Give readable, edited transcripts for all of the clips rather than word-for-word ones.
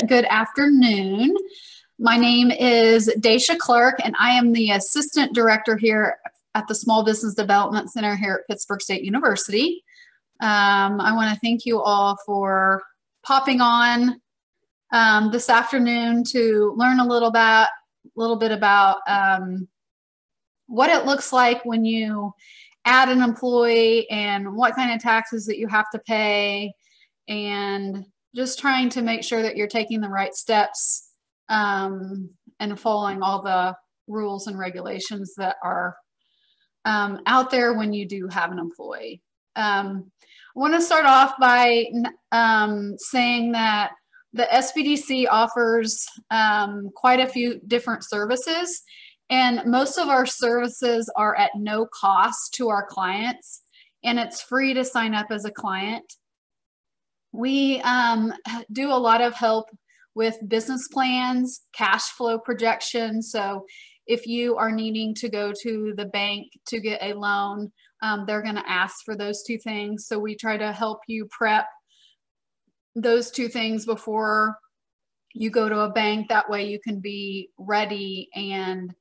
good afternoon. My name is Daisha Clark, and I am the Assistant Director here at the Small Business Development Center here at Pittsburg State University. I want to thank you all for popping on this afternoon to learn a little bit about what it looks like when you add an employee and what kind of taxes that you have to pay, and just trying to make sure that you're taking the right steps and following all the rules and regulations that are out there when you do have an employee. I want to start off by saying that the SBDC offers quite a few different services, and most of our services are at no cost to our clients, and it's free to sign up as a client. We do a lot of help with business plans, cash flow projections. So if you are needing to go to the bank to get a loan, they're going to ask for those two things. So we try to help you prep those two things before you go to a bank. That way you can be ready, and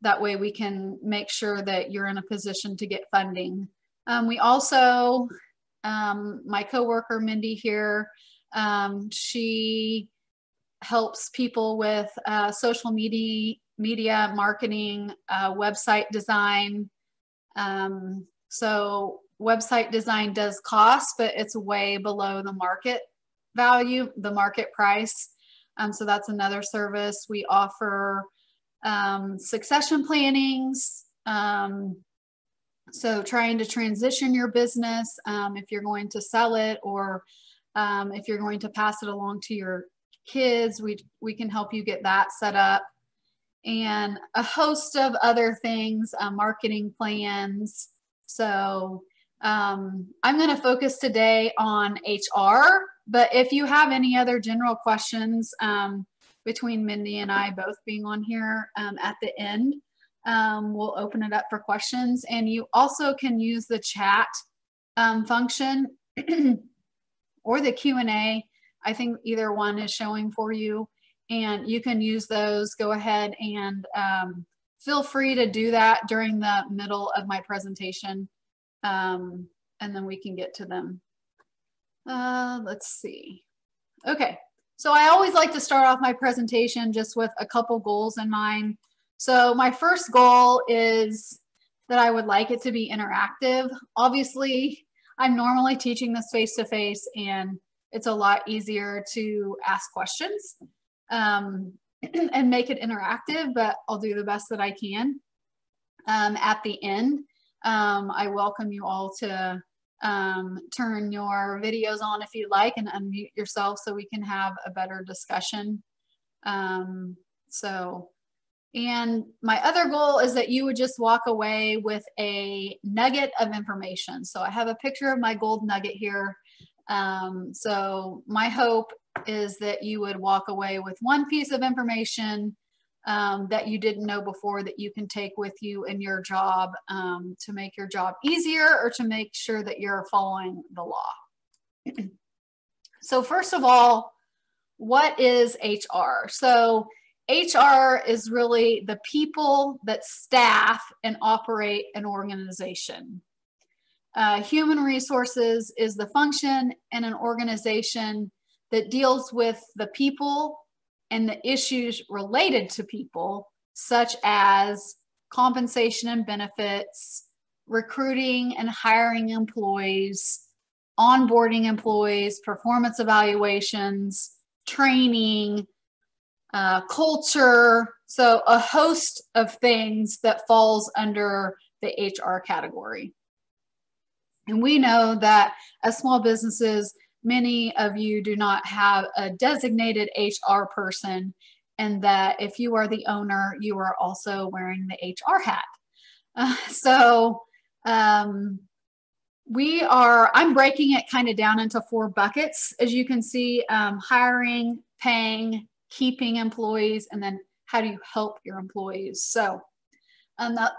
that way we can make sure that you're in a position to get funding. We also, my coworker Mindy here, she helps people with social media marketing, website design. So website design does cost, but it's way below the market value, the market price. So that's another service. We offer succession plannings. So trying to transition your business, if you're going to sell it, or if you're going to pass it along to your kids, we can help you get that set up. And a host of other things, marketing plans. So I'm going to focus today on HR, but if you have any other general questions, between Mindy and I both being on here at the end, we'll open it up for questions. And you also can use the chat function or the Q&A. I think either one is showing for you, and you can use those. Go ahead and feel free to do that during the middle of my presentation, and then we can get to them. Let's see. Okay, so I always like to start off my presentation just with a couple goals in mind. So my first goal is that I would like it to be interactive. Obviously, I'm normally teaching this face-to-face, and it's a lot easier to ask questions and make it interactive, but I'll do the best that I can. At the end, I welcome you all to turn your videos on if you'd like, and unmute yourself so we can have a better discussion. And my other goal is that you would just walk away with a nugget of information. So I have a picture of my gold nugget here. So my hope is that you would walk away with one piece of information that you didn't know before, that you can take with you in your job to make your job easier, or to make sure that you're following the law. So first of all, what is HR? So HR is really the people that staff and operate an organization. Human resources is the function in an organization that deals with the people and the issues related to people, such as compensation and benefits, recruiting and hiring employees, onboarding employees, performance evaluations, training, culture. So a host of things that falls under the HR category. And we know that as small businesses, many of you do not have a designated HR person, and that if you are the owner, you are also wearing the HR hat. I'm breaking it kind of down into 4 buckets. As you can see, hiring, paying, keeping employees, and then how do you help your employees? So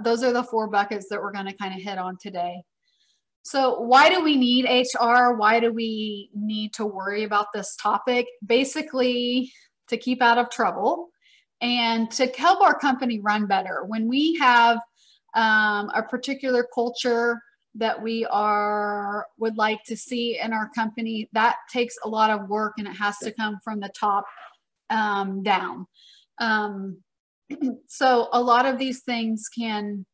those are the 4 buckets that we're going to kind of hit on today. So why do we need HR? Why do we need to worry about this topic? Basically, to keep out of trouble and to help our company run better. When we have a particular culture that we would like to see in our company, that takes a lot of work, and it has to come from the top down. So a lot of these things can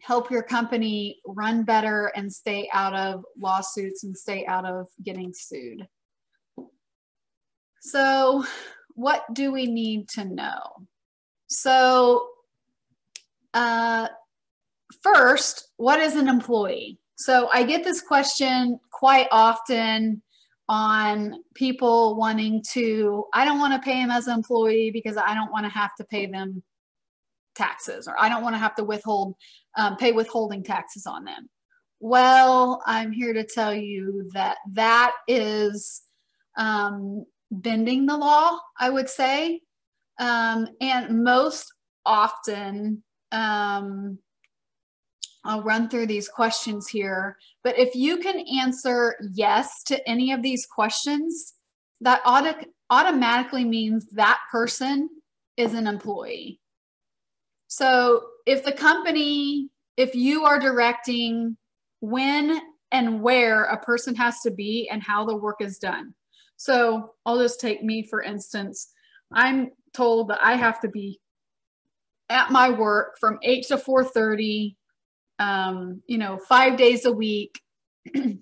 help your company run better and stay out of lawsuits and stay out of getting sued. So what do we need to know? So first, what is an employee? So I get this question quite often on people wanting to, I don't want to pay them as an employee because I don't want to have to pay them taxes, or I don't want to have to pay withholding taxes on them. Well, I'm here to tell you that that is bending the law, I would say. And most often, I'll run through these questions here, but if you can answer yes to any of these questions, that automatically means that person is an employee. So if the company, if you are directing when and where a person has to be and how the work is done. So I'll just take me, for instance. I'm told that I have to be at my work from 8 to 4:30, 5 days a week. And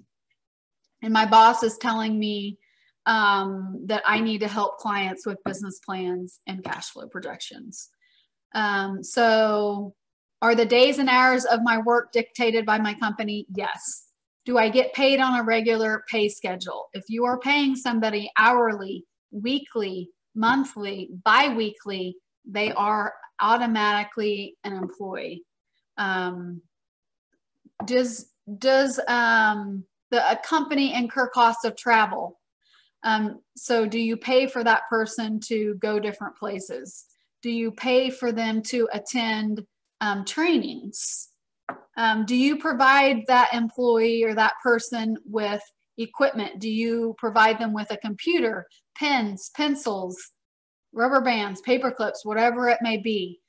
my boss is telling me that I need to help clients with business plans and cash flow projections. So are the days and hours of my work dictated by my company? Yes. Do I get paid on a regular pay schedule? If you are paying somebody hourly, weekly, monthly, bi-weekly, they are automatically an employee. Does a company incur costs of travel? So do you pay for that person to go different places? Do you pay for them to attend trainings? Do you provide that employee or that person with equipment? Do you provide them with a computer, pens, pencils, rubber bands, paper clips, whatever it may be?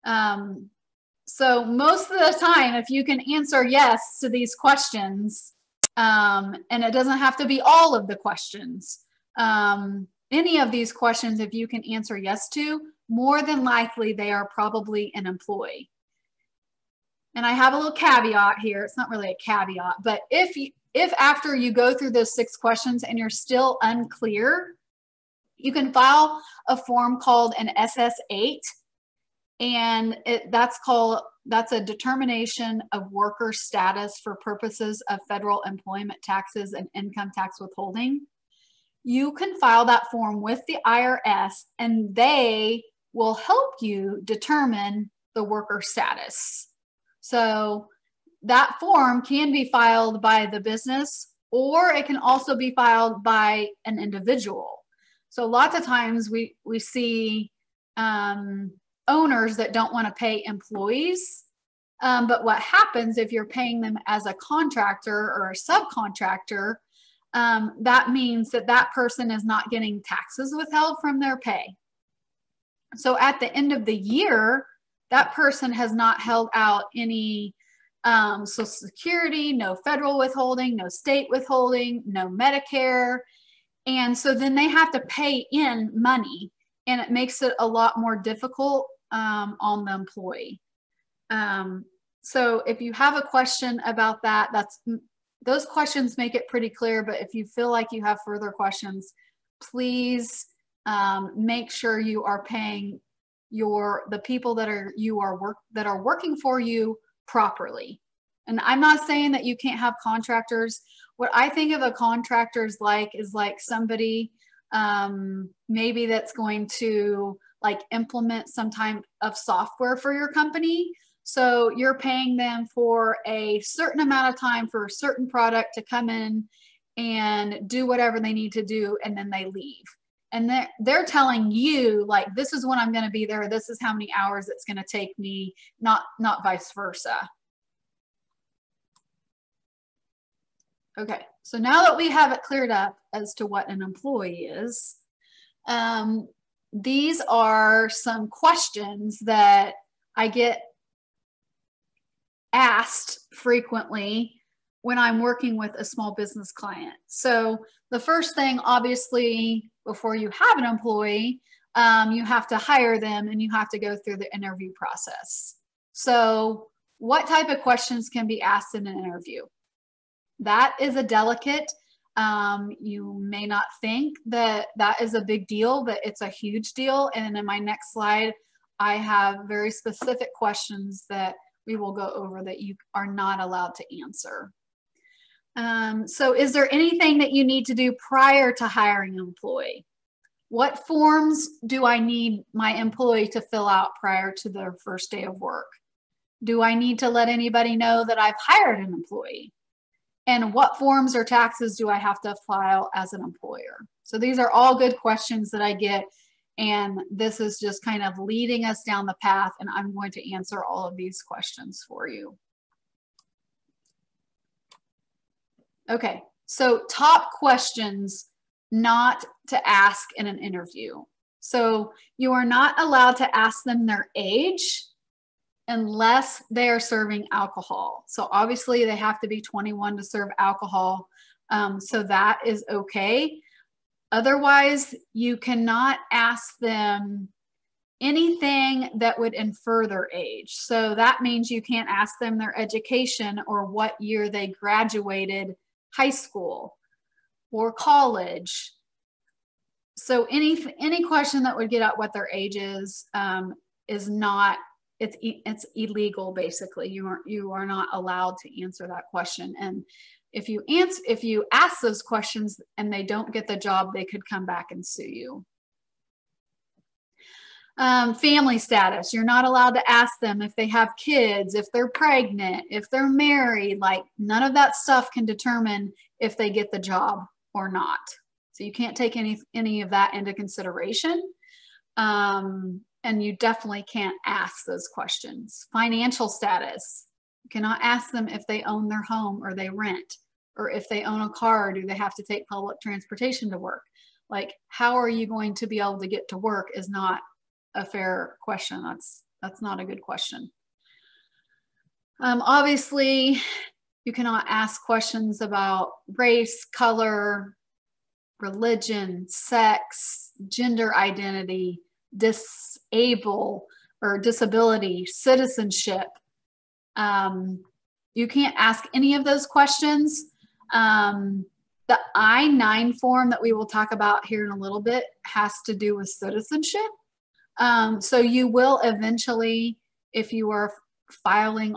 So most of the time, if you can answer yes to these questions, and it doesn't have to be all of the questions, any of these questions, if you can answer yes to, more than likely they are probably an employee. And I have a little caveat here. It's not really a caveat, but if after you go through those 6 questions and you're still unclear, you can file a form called an SS-8, and that's a determination of worker status for purposes of federal employment taxes and income tax withholding. You can file that form with the IRS, and they will help you determine the worker status. So that form can be filed by the business, or it can also be filed by an individual. So lots of times we see owners that don't want to pay employees. But what happens if you're paying them as a contractor or a subcontractor, that means that that person is not getting taxes withheld from their pay. So at the end of the year, that person has not held out any Social Security, no federal withholding, no state withholding, no Medicare. And so then they have to pay in money, and it makes it a lot more difficult on the employee. So if you have a question about that, those questions make it pretty clear. But if you feel like you have further questions, please make sure you are paying the people that are working for you properly. And I'm not saying that you can't have contractors. What I think of a contractor is like somebody maybe that's going to implement some type of software for your company. So you're paying them for a certain amount of time for a certain product to come in and do whatever they need to do, and then they leave. And they're telling you, this is when I'm going to be there. This is how many hours it's going to take me, not vice versa. Okay, so now that we have it cleared up as to what an employee is, these are some questions that I get asked frequently when I'm working with a small business client. So the first thing, obviously, before you have an employee, you have to hire them and you have to go through the interview process. So what type of questions can be asked in an interview? That is a delicate. You may not think that that is a big deal, but it's a huge deal. And in my next slide, I have very specific questions that we will go over that you are not allowed to answer. So is there anything that you need to do prior to hiring an employee? What forms do I need my employee to fill out prior to their first day of work? Do I need to let anybody know that I've hired an employee? And what forms or taxes do I have to file as an employer? So these are all good questions that I get, and this is just kind of leading us down the path, and I'm going to answer all of these questions for you. Okay, so top questions not to ask in an interview. So you are not allowed to ask them their age unless they are serving alcohol. So obviously they have to be 21 to serve alcohol. So that is okay. Otherwise, you cannot ask them anything that would infer their age. So that means you can't ask them their education or what year they graduated high school or college. So any question that would get at what their age is not, it's illegal. Basically, you are not allowed to answer that question. And if you ask those questions and they don't get the job, they could come back and sue you. Family status, you're not allowed to ask them if they have kids, if they're pregnant, if they're married. Like, none of that stuff can determine if they get the job or not. So you can't take any of that into consideration. And you definitely can't ask those questions. Financial status, you cannot ask them if they own their home or they rent, or if they own a car, do they have to take public transportation to work? Like, how are you going to be able to get to work is not a fair question. That's not a good question. Obviously, you cannot ask questions about race, color, religion, sex, gender identity, disability, citizenship. You can't ask any of those questions. The I-9 form that we will talk about here in a little bit has to do with citizenship. So you will eventually, if you are filing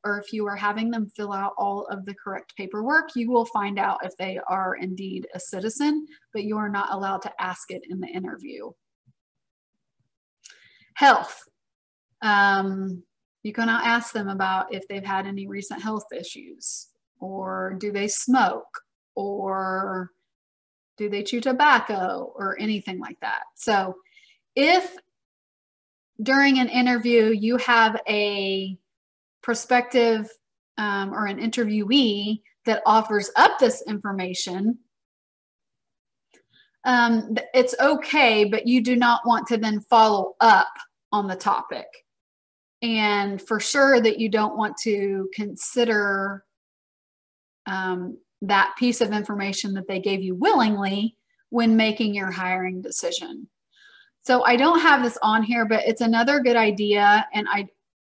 if you are having them fill out all of the correct paperwork, you will find out if they are indeed a citizen, but you are not allowed to ask it in the interview. Health. You cannot ask them about if they've had any recent health issues, or do they smoke, or do they chew tobacco, or anything like that. So if during an interview you have a prospective or an interviewee that offers up this information, it's okay, but you do not want to then follow up on the topic. And for sure that you don't want to consider that piece of information that they gave you willingly when making your hiring decision. So I don't have this on here, but it's another good idea. And I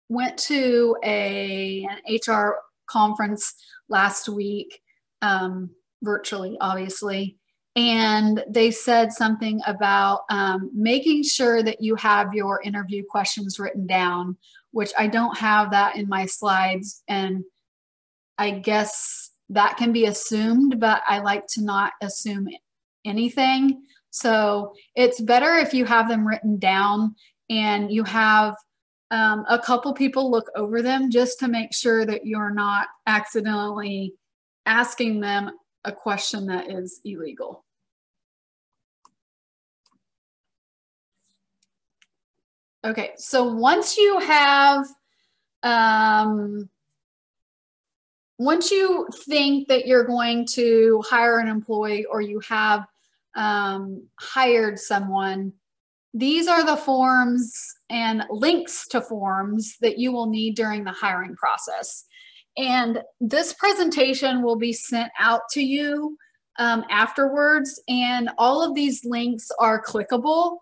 went to an HR conference last week, virtually, obviously, and they said something about making sure that you have your interview questions written down, which I don't have that in my slides. And I guess that can be assumed, but I like to not assume anything. So it's better if you have them written down and you have a couple people look over them just to make sure that you're not accidentally asking them a question that is illegal. Okay, so once you have once you think that you're going to hire an employee or you have hired someone, these are the forms and links to forms that you will need during the hiring process. And this presentation will be sent out to you afterwards, and all of these links are clickable.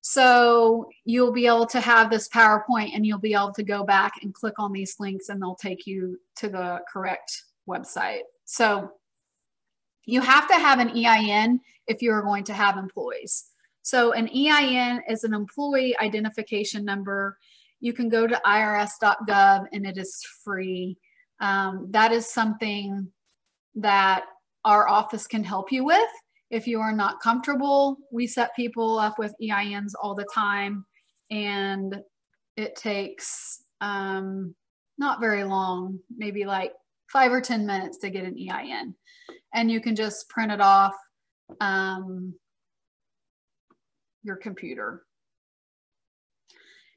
So you'll be able to have this PowerPoint and you'll be able to go back and click on these links and they'll take you to the correct website. So you have to have an EIN if you're going to have employees. So an EIN is an employee identification number. You can go to irs.gov and it is free. That is something that our office can help you with. If you are not comfortable, we set people up with EINs all the time, and it takes not very long, maybe like 5 or 10 minutes to get an EIN. And you can just print it off your computer.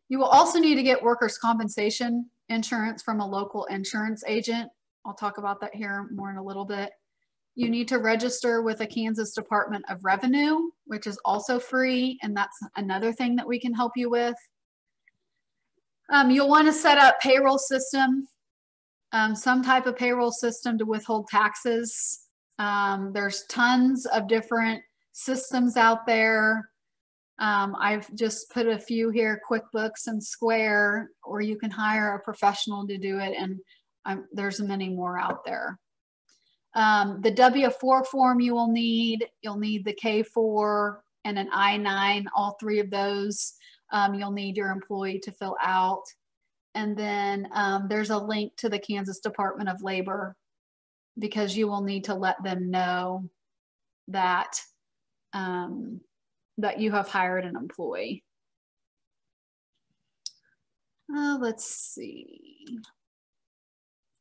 You will also need to get workers' compensation insurance from a local insurance agent. I'll talk about that here more in a little bit. You need to register with the Kansas Department of Revenue, which is also free, and that's another thing that we can help you with. You'll want to set up payroll system, some type of payroll system to withhold taxes. There's tons of different systems out there. I've just put a few here, QuickBooks and Square, or you can hire a professional to do it, and there's many more out there. The W-4 form you'll need the K-4 and an I-9, all three of those you'll need your employee to fill out. And then there's a link to the Kansas Department of Labor, because you will need to let them know that, that you have hired an employee. Let's see.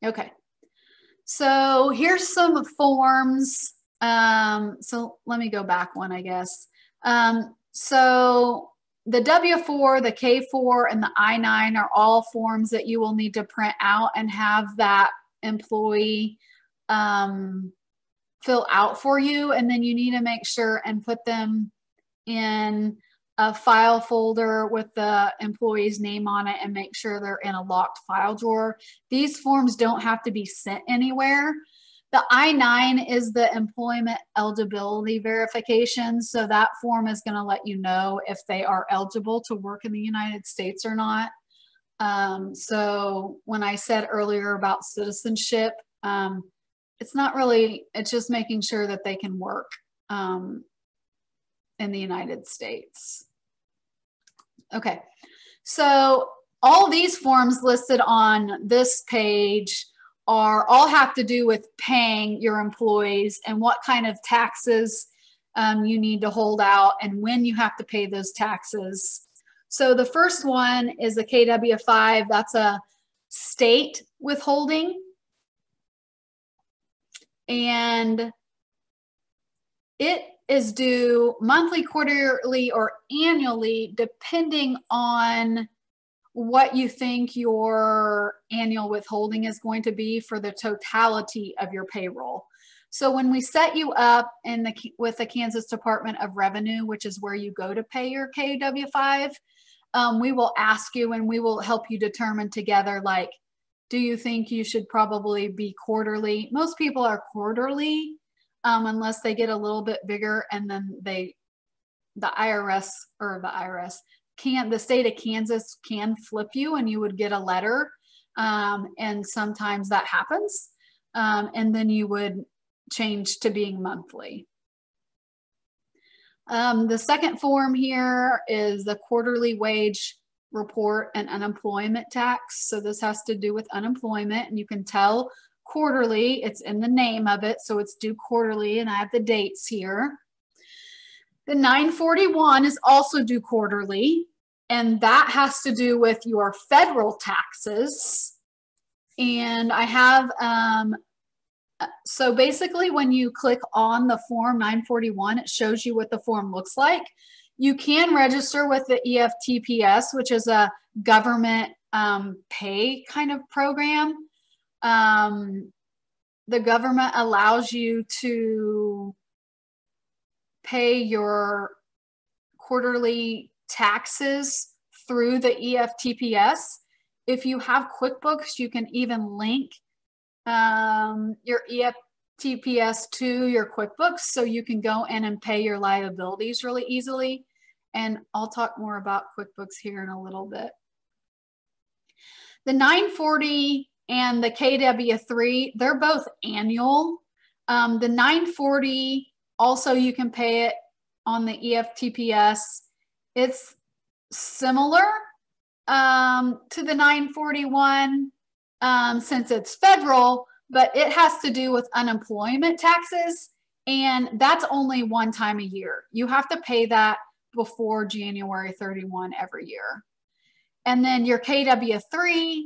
Okay. So here's some forms. So let me go back one, I guess. So the W-4, the K-4, and the I-9 are all forms that you will need to print out and have that employee fill out for you. And then you need to make sure and put them in a file folder with the employee's name on it and make sure they're in a locked file drawer. These forms don't have to be sent anywhere. The I-9 is the employment eligibility verification. So that form is going to let you know if they are eligible to work in the United States or not. So when I said earlier about citizenship, it's not really, it's just making sure that they can work in the United States. Okay, so all these forms listed on this page all have to do with paying your employees and what kind of taxes you need to hold out and when you have to pay those taxes. So the first one is a KW-5. That's a state withholding. And it is due monthly, quarterly, or annually, depending on what you think your annual withholding is going to be for the totality of your payroll. So when we set you up with the Kansas Department of Revenue, which is where you go to pay your KW-5, we will ask you and we will help you determine together, like, do you think you should probably be quarterly? Most people are quarterly, unless they get a little bit bigger, and then the state of Kansas can flip you and you would get a letter, and sometimes that happens, and then you would change to being monthly. The second form here is the quarterly wage report and unemployment tax. So this has to do with unemployment, and you can tell quarterly, it's in the name of it, so it's due quarterly, and I have the dates here. The 941 is also due quarterly, and that has to do with your federal taxes. And I have, so basically when you click on the form 941, it shows you what the form looks like. You can register with the EFTPS, which is a government pay kind of program. the government allows you to pay your quarterly taxes through the EFTPS. If you have QuickBooks, you can even link your EFTPS to your QuickBooks, so you can go in and pay your liabilities really easily. And I'll talk more about QuickBooks here in a little bit. The 940 and the KW3, they're both annual. The 940, also you can pay it on the EFTPS. It's similar to the 941 since it's federal, but it has to do with unemployment taxes, and that's only one time a year. You have to pay that before January 31 every year. And then your KW3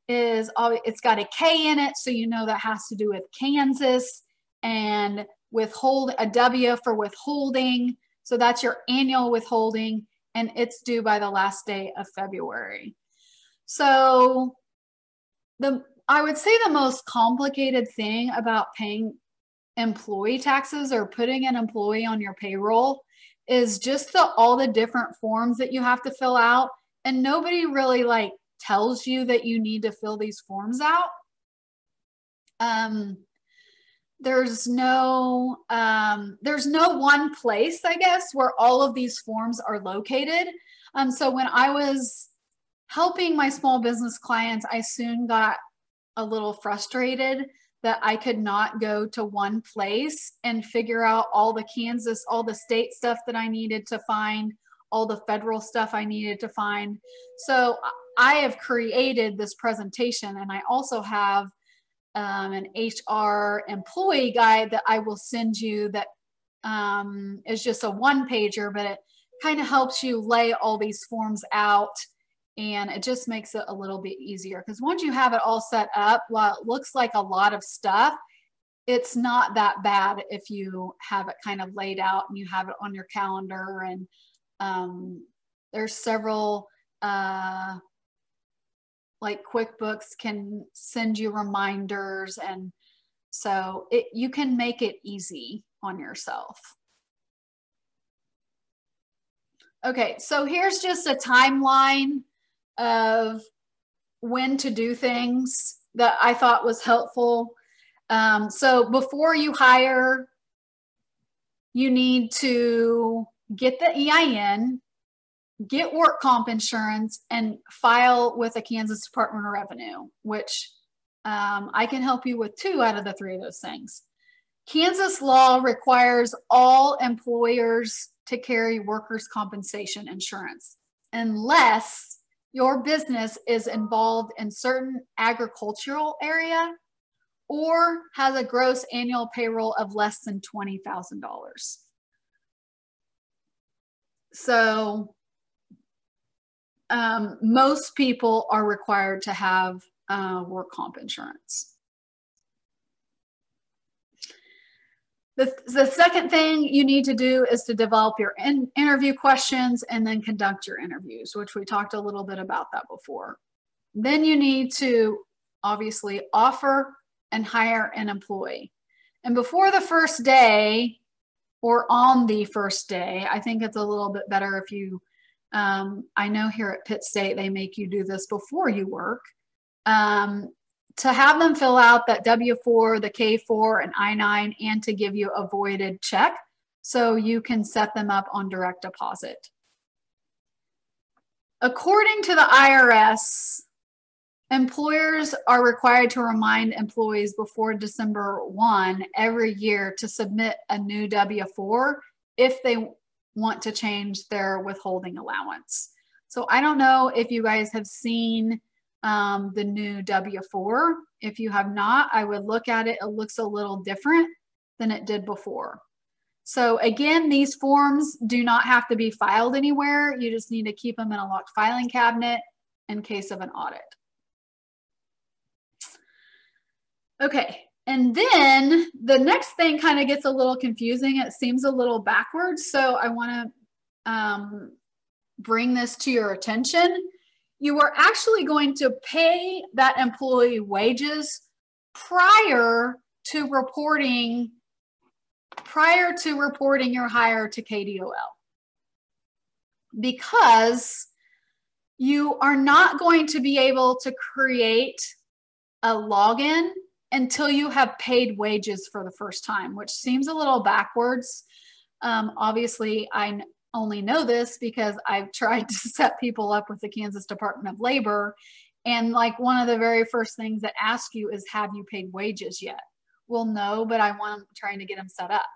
is, it's got a K in it, so you know that has to do with Kansas, and withhold a W for withholding. So that's your annual withholding, and it's due by the last day of February. So I would say the most complicated thing about paying employee taxes or putting an employee on your payroll is just all the different forms that you have to fill out, and nobody really like tells you that you need to fill these forms out. There's no one place, I guess, where all of these forms are located. So when I was helping my small business clients, I soon got a little frustrated that I could not go to one place and figure out all the Kansas, all the state stuff that I needed to find, all the federal stuff I needed to find. So I have created this presentation, and I also have an HR employee guide that I will send you that is just a one-pager, but it kind of helps you lay all these forms out, and it just makes it a little bit easier, because once you have it all set up, while it looks like a lot of stuff, it's not that bad if you have it kind of laid out and you have it on your calendar. And there's several like QuickBooks can send you reminders, and so you can make it easy on yourself. Okay, so here's just a timeline of when to do things that I thought was helpful. So before you hire, you need to get the EIN, get work comp insurance, and file with the Kansas Department of Revenue, which I can help you with 2 out of the 3 of those things. Kansas law requires all employers to carry workers' compensation insurance unless your business is involved in certain agricultural area or has a gross annual payroll of less than $20,000. So most people are required to have work comp insurance. The second thing you need to do is to develop your interview questions and then conduct your interviews, which we talked a little bit about that before. Then you need to obviously offer and hire an employee. And before the first day or on the first day, I think it's a little bit better if you, I know here at Pitt State, they make you do this before you work. To have them fill out that W-4, the K-4, and I-9, and to give you a voided check so you can set them up on direct deposit. According to the IRS, employers are required to remind employees before December 1 every year to submit a new W-4 if they want to change their withholding allowance. So I don't know if you guys have seen the new W-4. If you have not, I would look at it. It looks a little different than it did before. So again, these forms do not have to be filed anywhere. You just need to keep them in a locked filing cabinet in case of an audit. Okay, and then the next thing kind of gets a little confusing. It seems a little backwards, so I want to bring this to your attention. You are actually going to pay that employee wages prior to reporting, prior to reporting your hire to KDOL, because you are not going to be able to create a login until you have paid wages for the first time, which seems a little backwards. Obviously, I only know this because I've tried to set people up with the Kansas Department of Labor. And like one of the very first things that ask you is, have you paid wages yet? Well, no, but I'm trying to get them set up.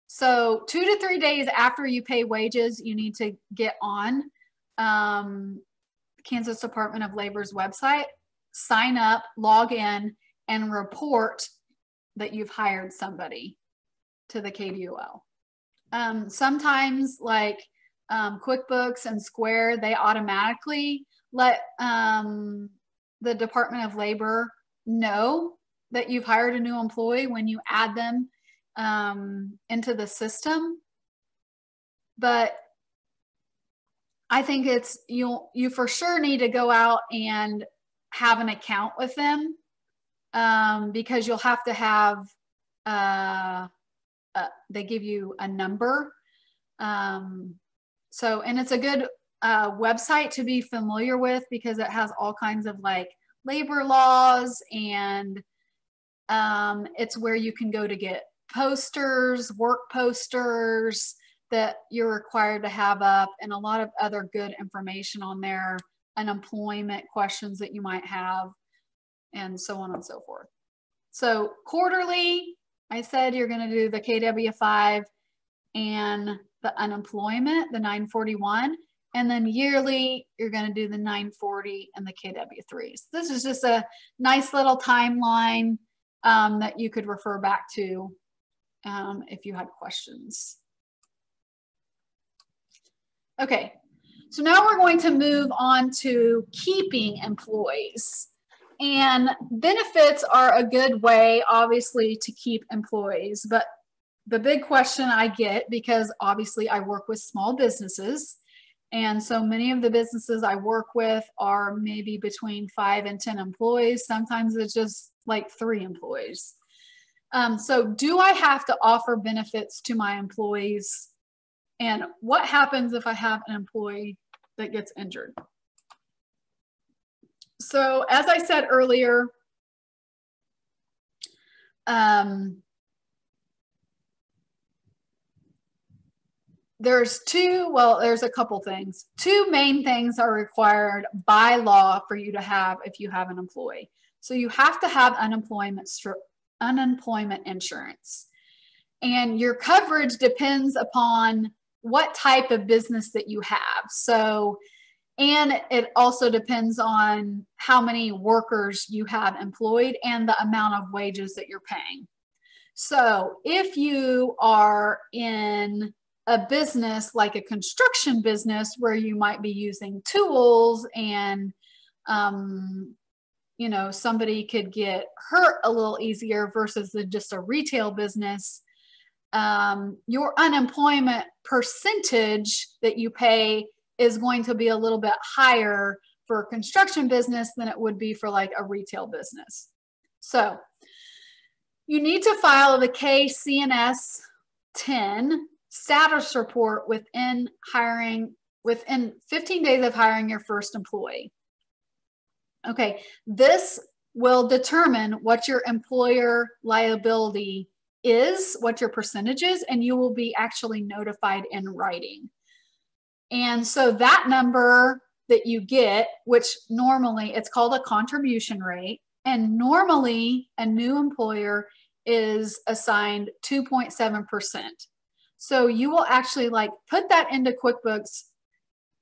So 2 to 3 days after you pay wages, you need to get on Kansas Department of Labor's website, sign up, log in, and report that you've hired somebody to the KDOL. Sometimes like QuickBooks and Square, they automatically let the Department of Labor know that you've hired a new employee when you add them into the system. But I think it's, you for sure need to go out and have an account with them, because you'll have to have, they give you a number. So, and it's a good website to be familiar with because it has all kinds of like labor laws, and it's where you can go to get posters, work posters that you're required to have up, and a lot of other good information on there, unemployment questions that you might have, and so on and so forth. So quarterly, I said you're going to do the KW5 and the unemployment, the 941, and then yearly, you're going to do the 940 and the KW3s. This is just a nice little timeline that you could refer back to if you had questions. Okay, so now we're going to move on to keeping employees. And benefits are a good way, obviously, to keep employees. But the big question I get, because obviously I work with small businesses, and so many of the businesses I work with are maybe between 5 and 10 employees. Sometimes it's just like 3 employees. So do I have to offer benefits to my employees? And what happens if I have an employee that gets injured? So as I said earlier, there's a couple things. 2 main things are required by law for you to have if you have an employee. So you have to have unemployment insurance. And your coverage depends upon what type of business that you have. So, and it also depends on how many workers you have employed and the amount of wages that you're paying. So if you are in a business like a construction business where you might be using tools and you know, somebody could get hurt a little easier versus just a retail business, your unemployment percentage that you pay is going to be a little bit higher for a construction business than it would be for like a retail business. So you need to file the KCNS 10 status report within 15 days of hiring your first employee. Okay, this will determine what your employer liability is, what your percentage is, and you will be actually notified in writing. And so that number that you get, which normally it's called a contribution rate, and normally a new employer is assigned 2.7%. So you will actually like put that into QuickBooks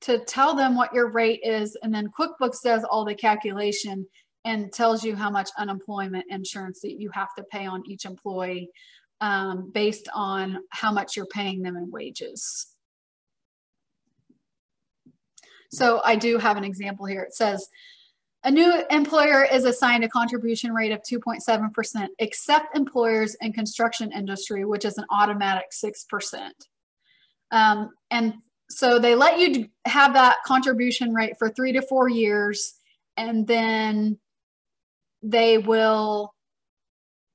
to tell them what your rate is, and then QuickBooks does all the calculation and tells you how much unemployment insurance that you have to pay on each employee based on how much you're paying them in wages. So I do have an example here. It says, a new employer is assigned a contribution rate of 2.7%, except employers in construction industry, which is an automatic 6%. And so they let you have that contribution rate for 3 to 4 years, and then they will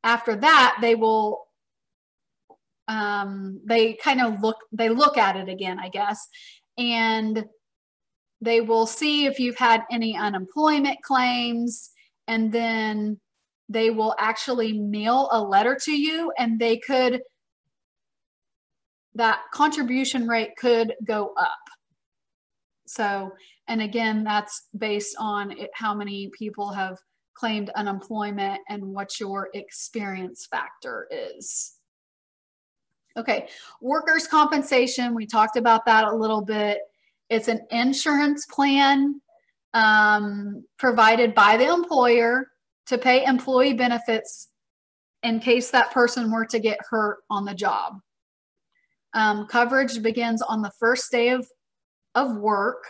after that, they will, they kind of look at it again, I guess, and they will see if you've had any unemployment claims, and then they will actually mail a letter to you, and that contribution rate could go up. So, and again, that's based on how many people have claimed unemployment and what your experience factor is. Okay, workers' compensation, we talked about that a little bit. It's an insurance plan provided by the employer to pay employee benefits in case that person were to get hurt on the job. Coverage begins on the first day of work,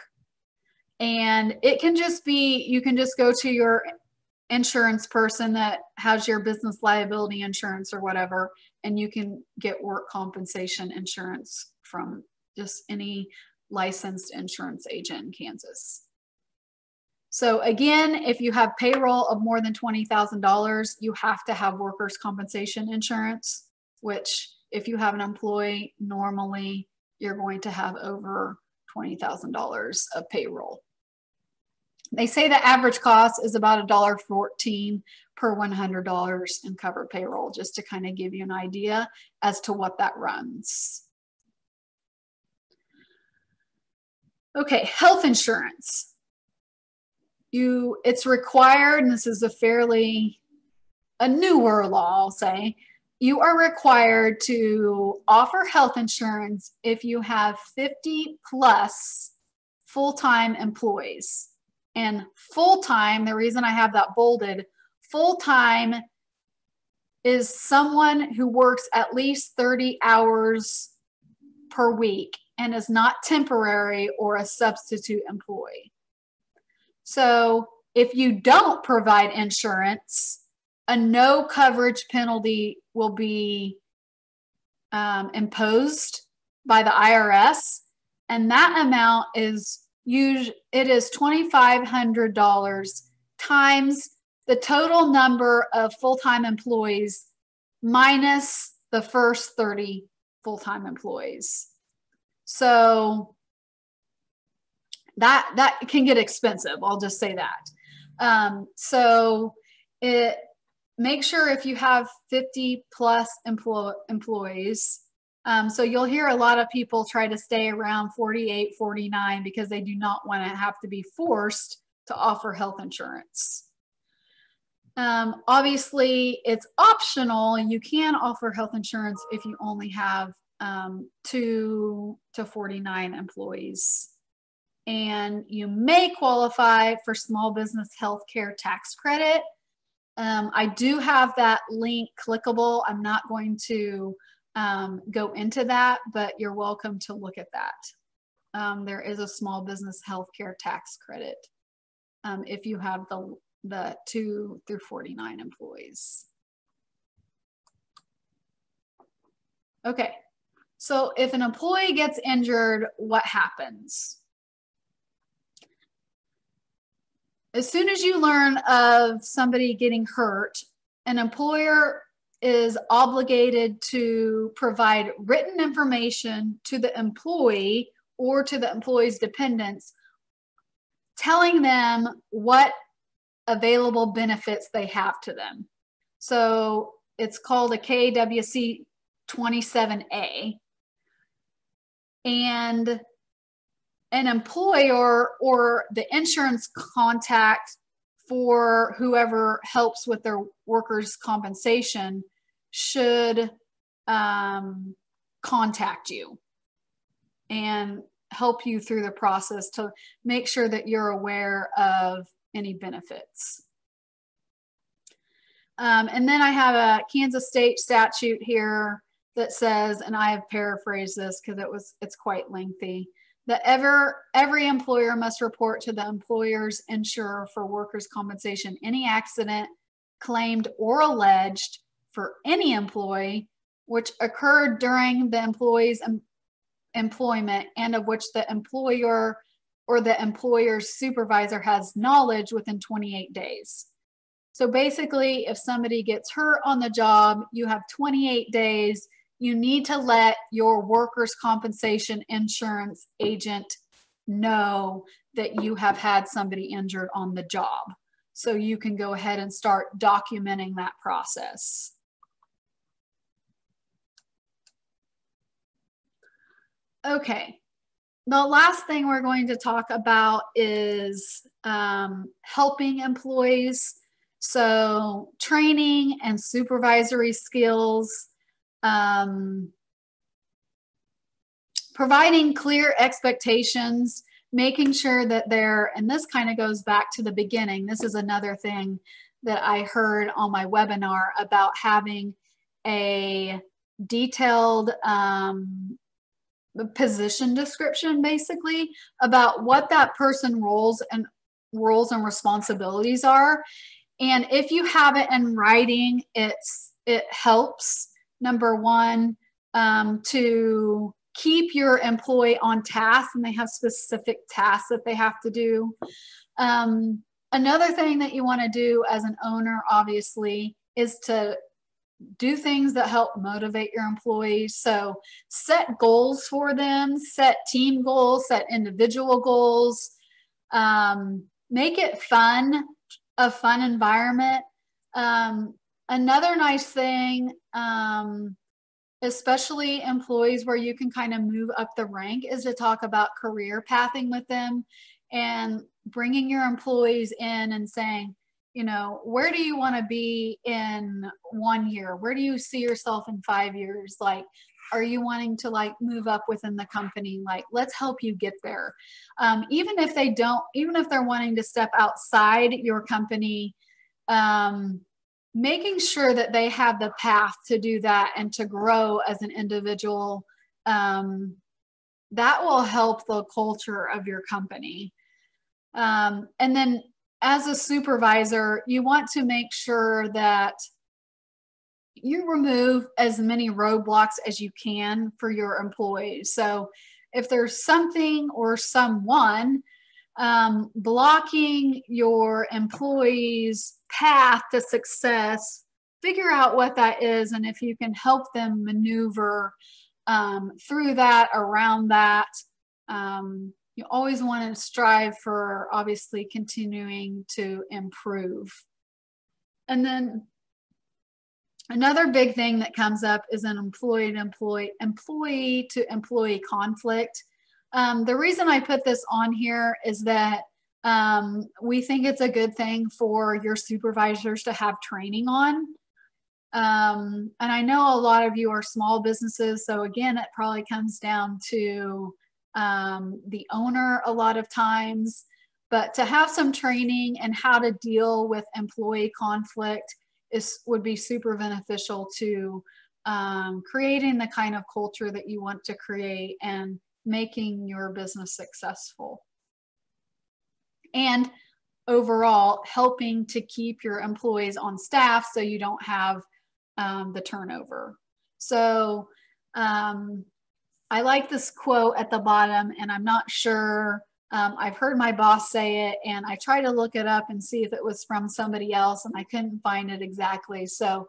and it can just be, you can just go to your insurance person that has your business liability insurance or whatever, and you can get work compensation insurance from just any licensed insurance agent in Kansas. So again, if you have payroll of more than $20,000, you have to have workers' compensation insurance, which if you have an employee, normally you're going to have over $20,000 of payroll. They say the average cost is about $1.14 per $100 in covered payroll, just to kind of give you an idea as to what that runs. Okay, health insurance. It's required, and this is a newer law, I'll say. You are required to offer health insurance if you have 50 plus full-time employees. And full-time, the reason I have that bolded, full-time is someone who works at least 30 hours per week and is not temporary or a substitute employee. So if you don't provide insurance, a no coverage penalty will be imposed by the IRS, and that amount is $2,500 times the total number of full-time employees minus the first 30 full-time employees. So that can get expensive, I'll just say that. So make sure if you have 50 plus employees, so you'll hear a lot of people try to stay around 48, 49 because they do not want to have to be forced to offer health insurance. Obviously, it's optional. You can offer health insurance if you only have 2 to 49 employees. And you may qualify for small business healthcare tax credit. I do have that link clickable. I'm not going to go into that, but you're welcome to look at that. There is a small business healthcare tax credit if you have the 2 through 49 employees. Okay, so if an employee gets injured, what happens? As soon as you learn of somebody getting hurt, an employer is obligated to provide written information to the employee or to the employee's dependents, telling them what available benefits they have to them. So it's called a KWC 27A. And an employer or the insurance contact for whoever helps with their workers' compensation should contact you and help you through the process to make sure that you're aware of any benefits. And then I have a Kansas state statute here that says, and I have paraphrased this because it's quite lengthy, that every employer must report to the employer's insurer for workers' compensation any accident claimed or alleged for any employee which occurred during the employee's employment and of which the employer or the employer's supervisor has knowledge within 28 days. So basically, if somebody gets hurt on the job, you have 28 days. You need to let your workers' compensation insurance agent know that you have had somebody injured on the job. So you can go ahead and start documenting that process. Okay, the last thing we're going to talk about is helping employees. So training and supervisory skills, providing clear expectations, making sure that they're, and this kind of goes back to the beginning. This is another thing that I heard on my webinar about having a detailed position description, basically about what that person roles and responsibilities are. And if you have it in writing, it helps, number one, to keep your employee on task, and they have specific tasks that they have to do. Another thing that you want to do as an owner, obviously, is to do things that help motivate your employees. So set goals for them, set team goals, set individual goals, make it fun, a fun environment. Another nice thing, especially employees where you can kind of move up the rank, is to talk about career pathing with them and bringing your employees in and saying, you know, where do you want to be in 1 year? Where do you see yourself in 5 years? Like, are you wanting to like move up within the company? Like, let's help you get there. Even if they don't, even if they're wanting to step outside your company, making sure that they have the path to do that and to grow as an individual, that will help the culture of your company. And then as a supervisor, you want to make sure that you remove as many roadblocks as you can for your employees. So if there's something or someone blocking your employees' path to success, figure out what that is, and if you can help them maneuver through that, around that. You always want to strive for, obviously, continuing to improve. And then another big thing that comes up is an employee to employee conflict. The reason I put this on here is that we think it's a good thing for your supervisors to have training on. And I know a lot of you are small businesses, so again, it probably comes down to the owner a lot of times, but to have some training and how to deal with employee conflict would be super beneficial to creating the kind of culture that you want to create and making your business successful. And overall, helping to keep your employees on staff so you don't have the turnover. So I like this quote at the bottom, and I'm not sure, I've heard my boss say it, and I tried to look it up and see if it was from somebody else, and I couldn't find it exactly. So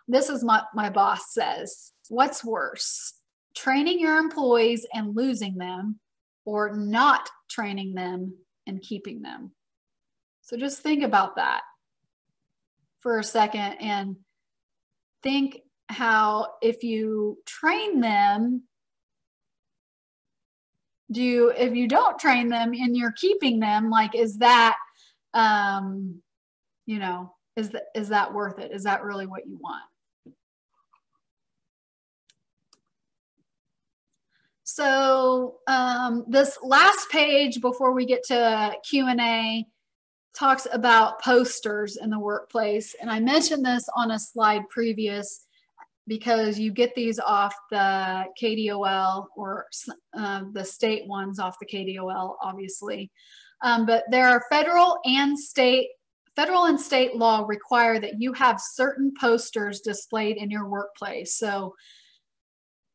this is what my boss says: what's worse, training your employees and losing them, or not training them and keeping them? So just think about that for a second and think how, if you train them, if you don't train them and you're keeping them, like, is that, you know, is that worth it? Is that really what you want? So this last page before we get to Q&A talks about posters in the workplace. And I mentioned this on a slide previous, because you get these off the KDOL, or the state ones off the KDOL, obviously. But there are federal and state law require that you have certain posters displayed in your workplace. So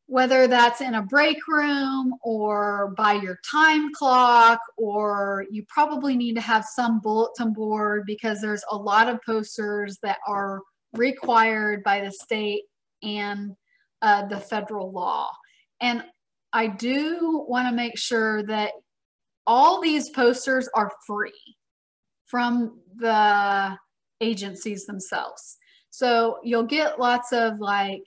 whether that's in a break room or by your time clock, or you probably need to have some bulletin board because there's a lot of posters that are required by the state and the federal law. And I do want to make sure that all these posters are free from the agencies themselves. So you'll get lots of like,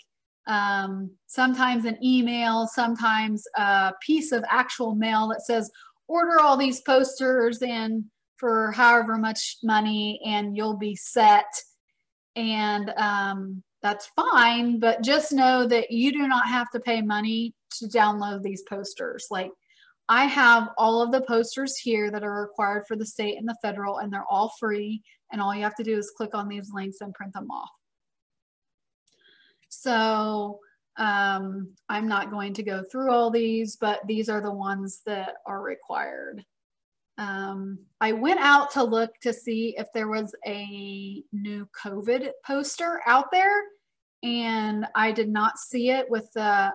sometimes an email, sometimes a piece of actual mail that says, order all these posters and for however much money and you'll be set. And that's fine, but just know that you do not have to pay money to download these posters. Like, I have all of the posters here that are required for the state and the federal, and they're all free. And all you have to do is click on these links and print them off. So I'm not going to go through all these, but these are the ones that are required. I went out to look to see if there was a new COVID poster out there, and I did not see it with the,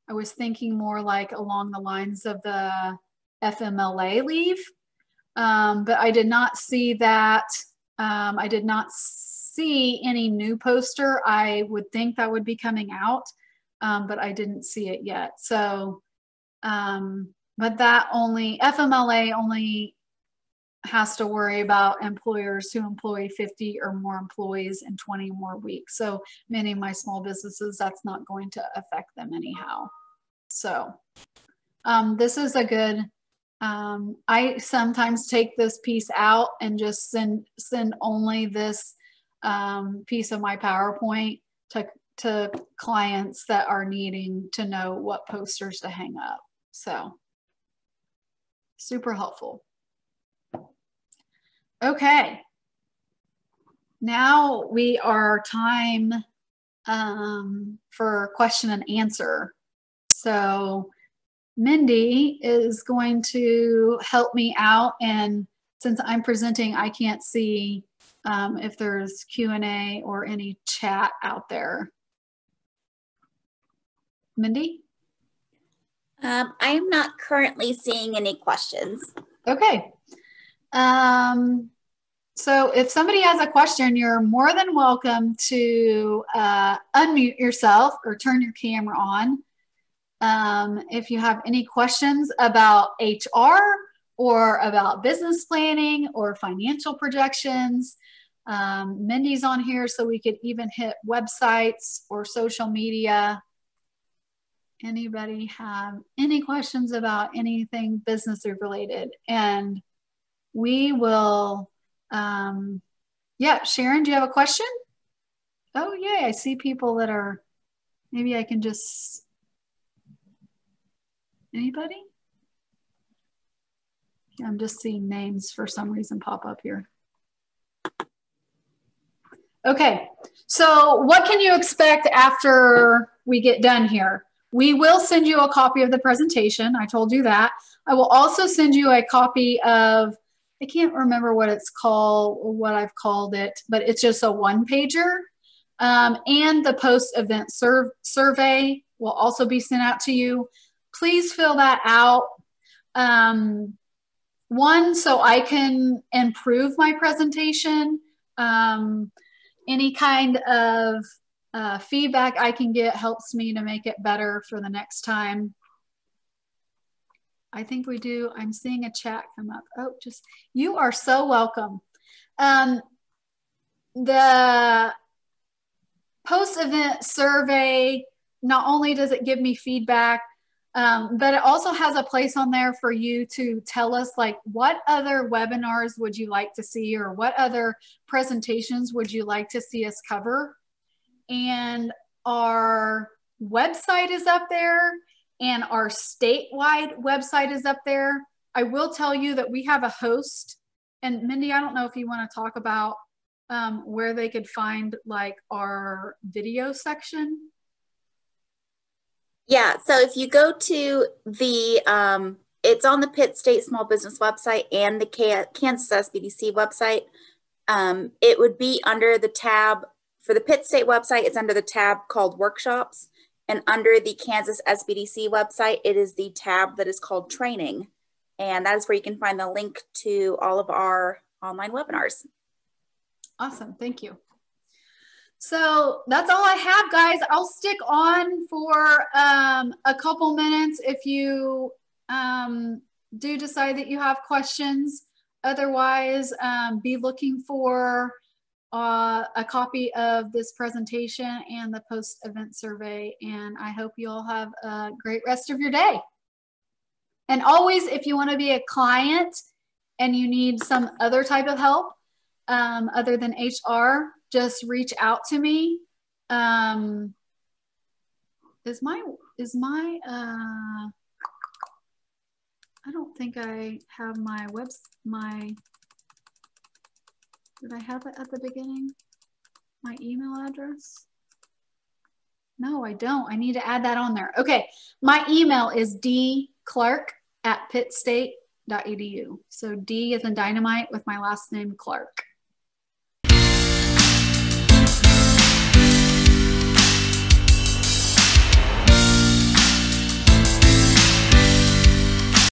I was thinking more like along the lines of the FMLA leave, but I did not see that. I did not see any new poster. I would think that would be coming out, but I didn't see it yet. So, but that only, FMLA only has to worry about employers who employ 50 or more employees in 20 or more weeks. So many of my small businesses, that's not going to affect them anyhow. So this is a good, I sometimes take this piece out and just send only this piece of my PowerPoint to clients that are needing to know what posters to hang up. So super helpful. Okay, now we are time for question and answer. So Mindy is going to help me out, and since I'm presenting, I can't see if there's Q&A or any chat out there. Mindy? I am not currently seeing any questions. Okay. So if somebody has a question, you're more than welcome to unmute yourself or turn your camera on. If you have any questions about HR or about business planning or financial projections, Mindy's on here, so we could even hit websites or social media. Anybody have any questions about anything business related? And we will, yeah, Sharon, do you have a question? Oh, yay, I see people that are, maybe I can just, anybody? I'm just seeing names for some reason pop up here. Okay, so what can you expect after we get done here? We will send you a copy of the presentation. I told you that. I will also send you a copy of, I can't remember what it's called, what I've called it, but it's just a one-pager. And the post-event survey will also be sent out to you. Please fill that out. One, so I can improve my presentation. Any kind of feedback I can get helps me to make it better for the next time. I think we do. I'm seeing a chat come up. Oh, just, you are so welcome. The post-event survey, not only does it give me feedback, but it also has a place on there for you to tell us, like, what other webinars would you like to see, or what other presentations would you like to see us cover? And our website is up there, and our statewide website is up there. I will tell you that we have a host, and Mindy, I don't know if you want to talk about where they could find like our video section. Yeah, so if you go to the, it's on the Pitt State Small Business website and the Kansas SBDC website. It would be under the tab, for the Pitt State website, it's under the tab called Workshops. And under the Kansas SBDC website, it is the tab that is called training. And that is where you can find the link to all of our online webinars. Awesome, thank you. So that's all I have, guys. I'll stick on for a couple minutes if you do decide that you have questions. Otherwise, be looking for a copy of this presentation and the post-event survey. And I hope you all have a great rest of your day. And always, if you want to be a client and you need some other type of help other than HR, just reach out to me. I don't think I have did I have it at the beginning? My email address? No, I don't. I need to add that on there. Okay, my email is dclark@pittstate.edu. So D as in dynamite with my last name, Clark.